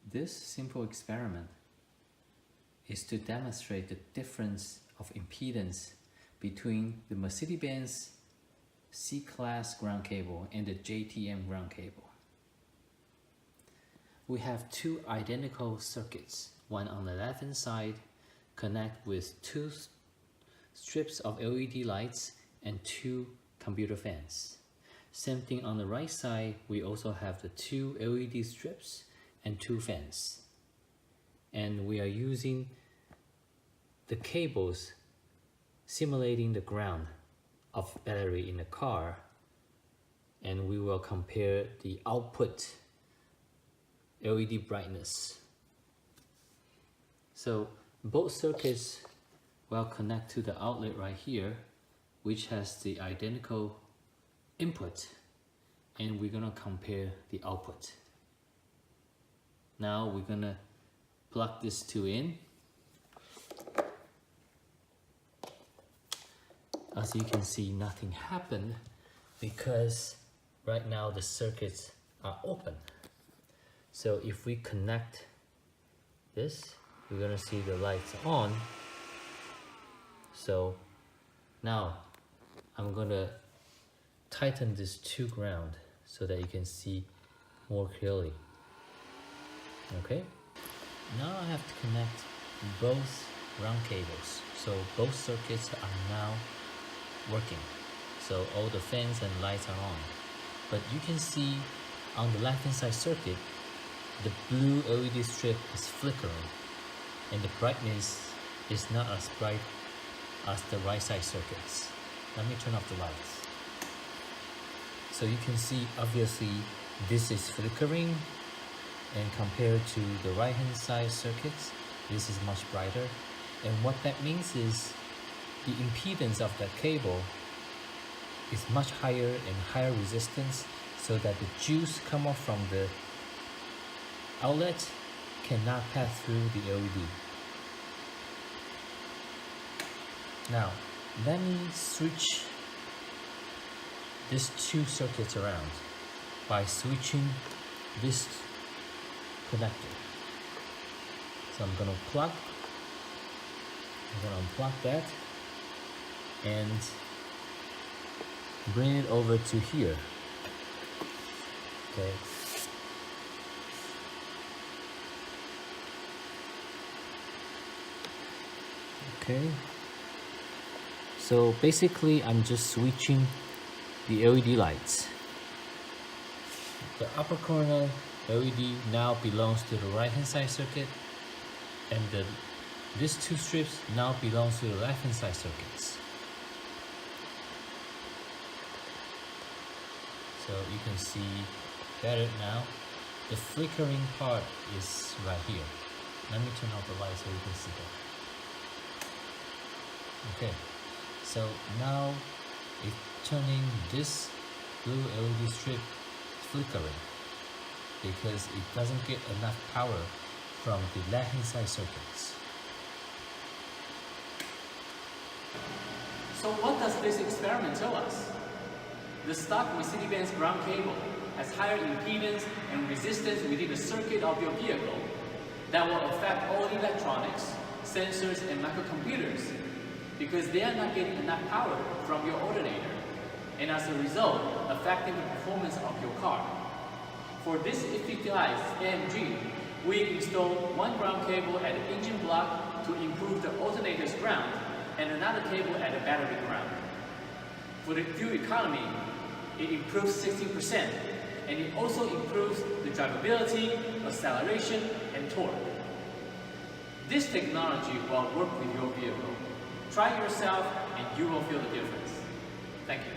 This simple experiment is to demonstrate the difference of impedance between the Mercedes-Benz C-Class ground cable and the JtM ground cable. We have two identical circuits. One on the left-hand side connect with two strips of LED lights and two computer fans. Same thing on the right side, we also have the two LED strips and two fans. And we are using the cables simulating the ground of battery in the car, and we will compare the output LED brightness. So both circuits will connect to the outlet right here, which has the identical input, and we're gonna compare the output. Now we're gonna plug these two in. As you can see, nothing happened because right now the circuits are open. So if we connect this, we're gonna see the lights on. So now I'm gonna tighten this to ground so that you can see more clearly. Okay, now I have to connect both ground cables. So both circuits are now working. So all the fans and lights are on. But you can see on the left hand side circuit, the blue LED strip is flickering and the brightness is not as bright as the right side circuits. Let me turn off the lights. So you can see obviously this is flickering, and compared to the right hand side circuits, this is much brighter. And what that means is the impedance of that cable is much higher and higher resistance, so that the juice come off from the outlet cannot pass through the LED. Now, let me switch these two circuits around by switching this connector. So I'm gonna unplug that and bring it over to here. Okay. Okay. So basically I'm just switching the LED lights. The upper corner LED now belongs to the right hand side circuit, and these two strips now belongs to the left hand side circuits. So you can see better now. The flickering part is right here. Let me turn off the light so you can see that. Okay, so now it's turning this blue LED strip flickering because it doesn't get enough power from the left hand side circuits. So what does this experiment tell us? The stock Mercedes-Benz ground cable has higher impedance and resistance within the circuit of your vehicle that will affect all electronics, sensors, and microcomputers because they are not getting enough power from your alternator, and as a result, affecting the performance of your car. For this efficient AMG, we installed one ground cable at the engine block to improve the alternator's ground and another cable at the battery ground. For the fuel economy, it improves 16%, and it also improves the drivability, acceleration, and torque. This technology will work with your vehicle. Try it yourself and you will feel the difference. Thank you.